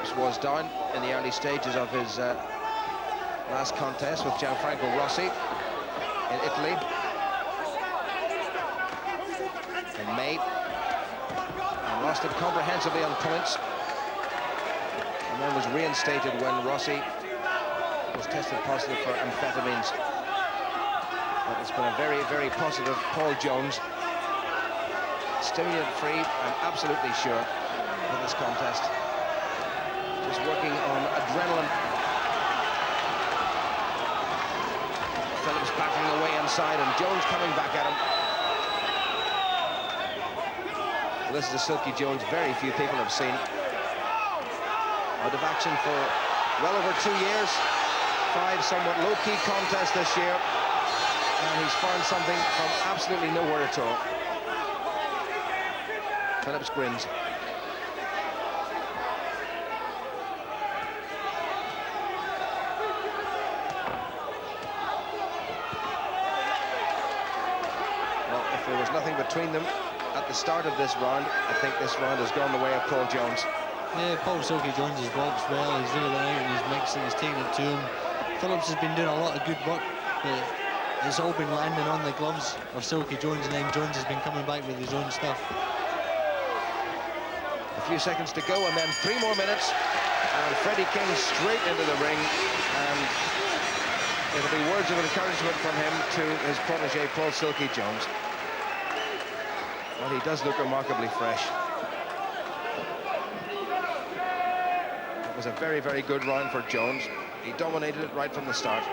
Phillips was down in the early stages of his last contest with Gianfranco Rossi in Italy in May, and lost it comprehensively on points, and then was reinstated when Rossi was tested positive for amphetamines. But it's been a very, very positive Paul Jones. Stimulant-free, I'm absolutely sure, in this contest. Just working on adrenaline. Phillips backing away inside, and Jones coming back at him. Well, this is a Silky Jones very few people have seen. Out of action for well over 2 years. 5 somewhat low-key contests this year, and he's found something from absolutely nowhere at all. Phillips grins. Well, if there was nothing between them at the start of this round, I think this round has gone the way of Paul Jones. Yeah, Paul Silky Jones has boxed well. He's really gone out and he's mixing, he's taking it to him. Phillips has been doing a lot of good work, but it's all been landing on the gloves of Silky Jones, and then Jones has been coming back with his own stuff. A few seconds to go, and then 3 more minutes, and Freddie King straight into the ring, and it'll be words of encouragement from him to his protege, Paul Silky Jones. Well, he does look remarkably fresh. It was a very, very good round for Jones. He dominated it right from the start.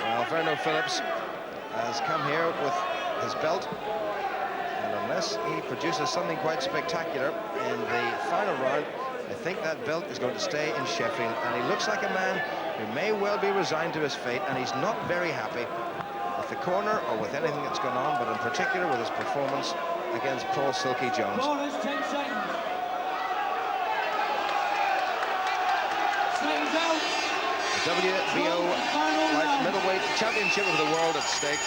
Well, Verno Phillips has come here with his belt, and unless he produces something quite spectacular in the final round, I think that belt is going to stay in Sheffield, and he looks like a man who may well be resigned to his fate, and he's not very happy with the corner or with anything that's gone on, but in particular with his performance against Paul Silky Jones. The WBO light middleweight championship of the world at stake.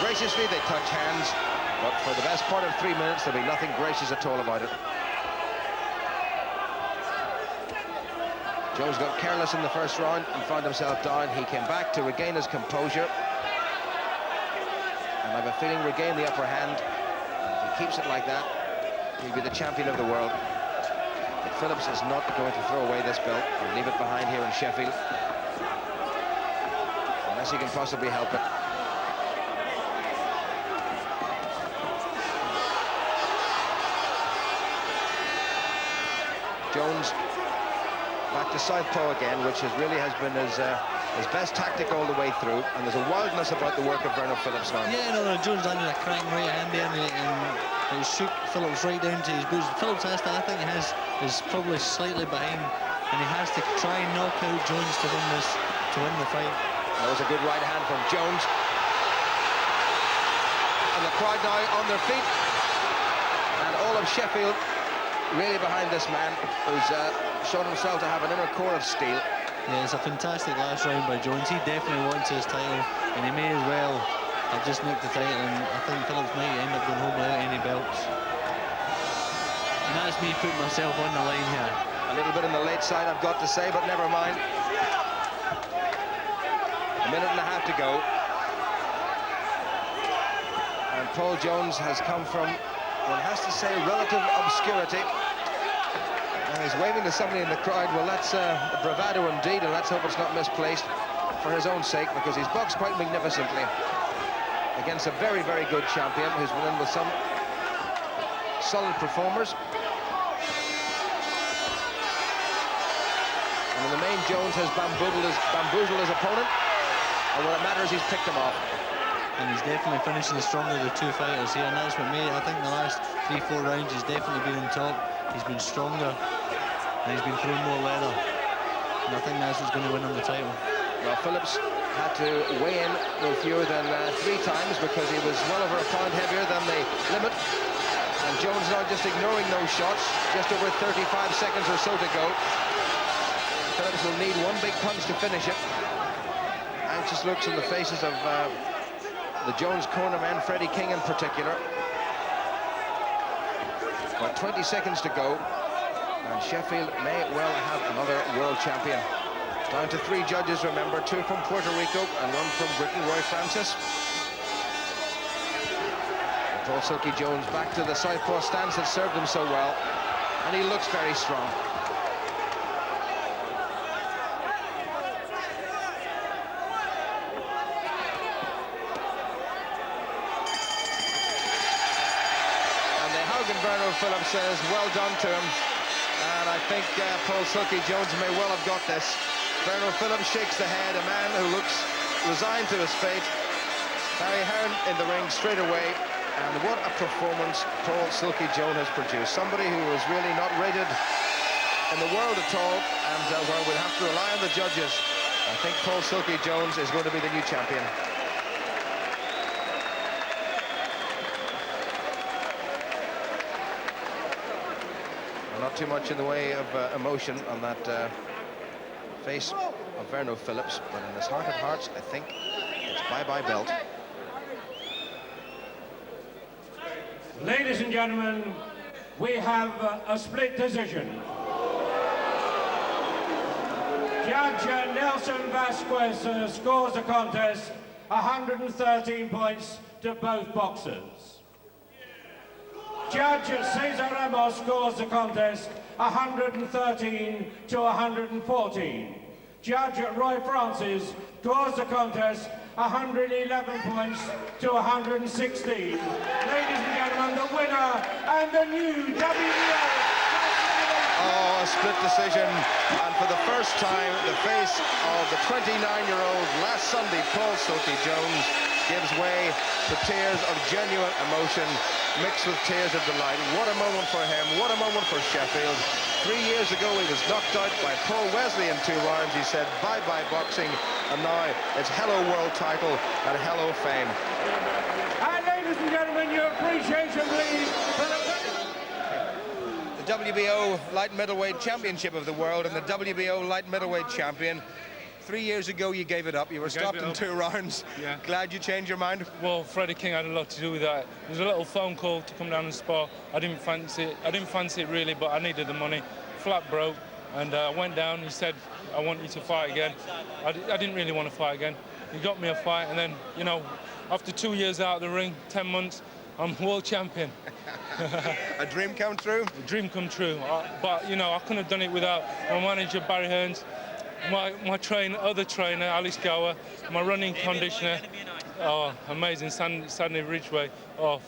Graciously they touch hands, but for the best part of 3 minutes there'll be nothing gracious at all about it. Jones got careless in the first round and found himself down. He came back to regain his composure, and I've a feeling regain the upper hand. And if he keeps it like that, he'll be the champion of the world. But Phillips is not going to throw away this belt and leave it behind here in Sheffield, unless he can possibly help it. Jones back to southpaw again, which really has been his best tactic all the way through, and there's a wildness about the work of Verno Phillips now. Yeah, no, Jones landed a cracking right hand there, and it shook Phillips right down to his boots. Phillips has to, I think, is probably slightly behind, and he has to try and knock out Jones to win the fight. That was a good right hand from Jones, and the crowd now on their feet, and all of Sheffield really behind this man, who's shown himself to have an inner core of steel. Yeah, it's a fantastic last round by Jones. He definitely wants his title, and he may as well have just nicked the title, and I think Phillips might end up going home without any belts. And that's me putting myself on the line here. A little bit on the late side, I've got to say, but never mind. A minute and a half to go. And Paul Jones has come from, one has to say, relative obscurity. And he's waving to somebody in the crowd. Well, that's bravado indeed, and let's hope it's not misplaced for his own sake, because he's boxed quite magnificently against a very, very good champion who's been in with some solid performers. And in the main, Jones has bamboozled his opponent, and when it matters, he's picked him off. And he's definitely finishing the stronger of the two fighters here, and that's what made it. I think the last 3-4 rounds he's definitely been on top. He's been stronger, and he's been throwing more leather, and I think that's what's going to win him the title. Well, Phillips had to weigh in no fewer than 3 times, because he was well over a pound heavier than the limit, and Jones now just ignoring those shots. Just over 35 seconds or so to go. Phillips will need one big punch to finish it. Anxious looks on the faces of the Jones corner men, Freddie King in particular. About 20 seconds to go, and Sheffield may well have another world champion. Down to 3 judges, remember, 2 from Puerto Rico and 1 from Britain, Roy Francis. And Paul Silky Jones back to the southpaw stance that served him so well, and he looks very strong. Verno Phillips says well done to him, and I think Paul Silky Jones may well have got this. Verno Phillips shakes the head, a man who looks resigned to his fate. Barry Hearn in the ring straight away, and what a performance Paul Silky Jones has produced. Somebody who was really not rated in the world at all, and well, we'll have to rely on the judges. I think Paul Silky Jones is going to be the new champion. Not too much in the way of emotion on that face of Verno Phillips, but in his heart of hearts, I think it's bye-bye belt. Ladies and gentlemen, we have a split decision. Judge Nelson Vasquez scores the contest 113 points to both boxers. Judge Cesar Ramos scores the contest 113 to 114. Judge Roy Francis scores the contest 111 points to 116. Ladies and gentlemen, the winner and the new WBO. Oh, a split decision, and for the first time, the face of the 29-year-old last Sunday, Paul Silky Jones, gives way to tears of genuine emotion mixed with tears of delight. What a moment for him, what a moment for Sheffield. 3 years ago he was knocked out by Paul Wesley in 2 rounds. He said bye-bye boxing, and now it's hello world title and hello fame. And ladies and gentlemen, your appreciation please for the WBO light middleweight championship of the world, and the WBO light middleweight champion. 3 years ago you gave it up. You were stopped in 2 rounds. Yeah. Glad you changed your mind? Well, Freddie King had a lot to do with that. There was a little phone call to come down and spar. I didn't fancy it really, but I needed the money. Flat broke, and I went down. He said, I want you to fight again. I didn't really want to fight again. He got me a fight, and then, you know, after 2 years out of the ring, 10 months, I'm world champion. A dream come true? A dream come true. But, you know, I couldn't have done it without my manager, Barry Hearns, my other trainer, Alice Gower, my running conditioner. Oh, amazing, Sandy Ridgway. Oh,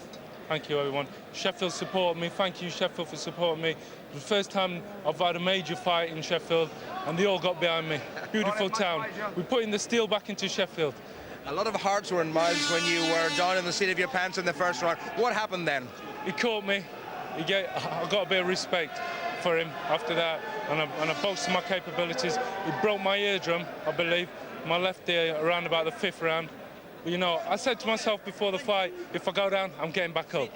thank you, everyone. Sheffield support me. Thank you, Sheffield, for supporting me. It was the first time I've had a major fight in Sheffield, and they all got behind me. Beautiful town. We're putting the steel back into Sheffield. A lot of hearts were in mouths when you were down in the seat of your pants in the first round. What happened then? He caught me. I got a bit of respect for him after that, and I boasted my capabilities. He broke my eardrum, I believe, my left ear around about the 5th round. But, you know, I said to myself before the fight, if I go down, I'm getting back up.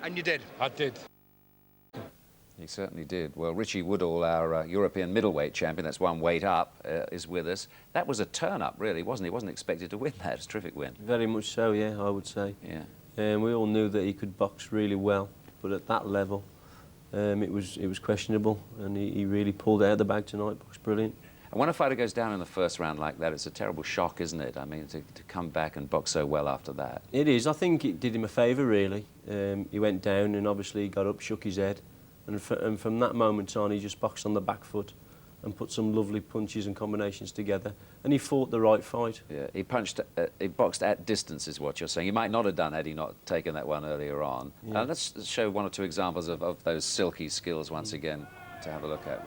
And you did? I did. He certainly did. Well, Richie Woodall, our European middleweight champion, that's 1 weight up, is with us. That was a turn-up, really, wasn't he? He wasn't expected to win that. It's a terrific win. Very much so, yeah, I would say. Yeah. We all knew that he could box really well, but at that level, it was questionable, and he really pulled it out of the bag tonight. Boxed brilliant. And when a fighter goes down in the first round like that, it's a terrible shock, isn't it? I mean, to come back and box so well after that. It is. I think it did him a favour, really. He went down and obviously he got up, shook his head, and from that moment on, he just boxed on the back foot and put some lovely punches and combinations together, and he fought the right fight. Yeah, he boxed at distance, is what you're saying. He might not have done had he not taken that one earlier on. Yeah. Let's show 1 or 2 examples of those Silky skills once again to have a look at.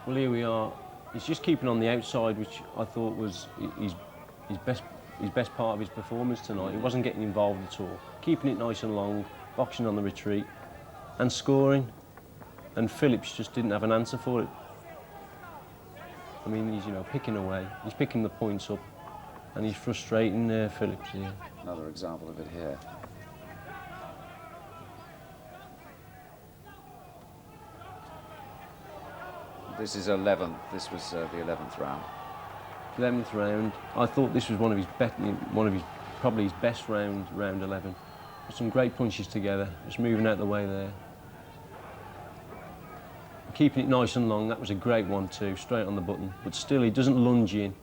Well, here we are. He's just keeping on the outside, which I thought was his best part of his performance tonight. He wasn't getting involved at all. Keeping it nice and long, boxing on the retreat, and scoring. And Phillips just didn't have an answer for it. I mean, he's, you know, picking away. He's picking the points up, and he's frustrating Phillips here. Another example of it here. This is 11th. This was the 11th round. 11th round. I thought this was one of his probably his best round 11. Put some great punches together, just moving out the way there. Keeping it nice and long, that was a great one too, straight on the button. But still, he doesn't lunge in,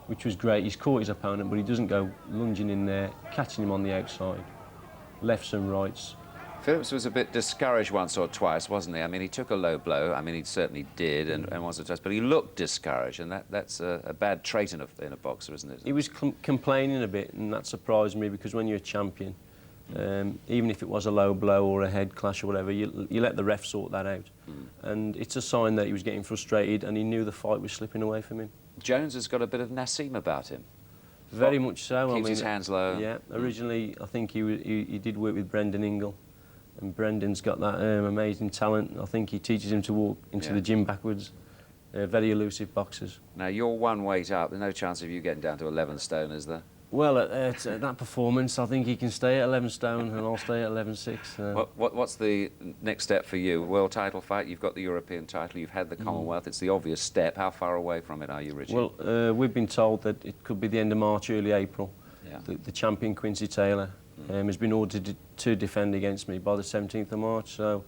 which was great. He's caught his opponent, but he doesn't go lunging in there, catching him on the outside. Lefts and rights. Phillips was a bit discouraged once or twice, wasn't he? I mean, he took a low blow. I mean, he certainly did, and once or twice, but he looked discouraged, and that's a bad trait in a boxer, isn't it? He was complaining a bit, and that surprised me, because when you're a champion, even if it was a low blow or a head clash or whatever, you let the ref sort that out. And it's a sign that he was getting frustrated, and he knew the fight was slipping away from him. Jones has got a bit of Nassim about him. Very much so. Keeps his hands low. Yeah, originally I think he did work with Brendan Ingle, and Brendan's got that amazing talent. I think he teaches him to walk into the gym backwards. Very elusive boxers. Now, you're one weight up. There's no chance of you getting down to 11 stone, is there? Well, at that performance, I think he can stay at 11 stone, and I'll stay at 11.6. What's the next step for you? World title fight? You've got the European title. You've had the Commonwealth. It's the obvious step. How far away from it are you, Richie? Well, we've been told that it could be the end of March, early April. Yeah. The champion, Quincy Taylor, has been ordered to defend against me by the 17th of March, so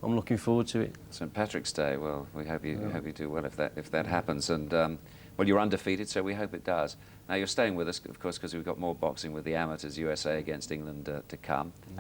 I'm looking forward to it. St. Patrick's Day. Well, we hope you do well if that happens. And well, you're undefeated, so we hope it does. Now, you're staying with us, of course, because we've got more boxing with the amateurs, USA against England, to come.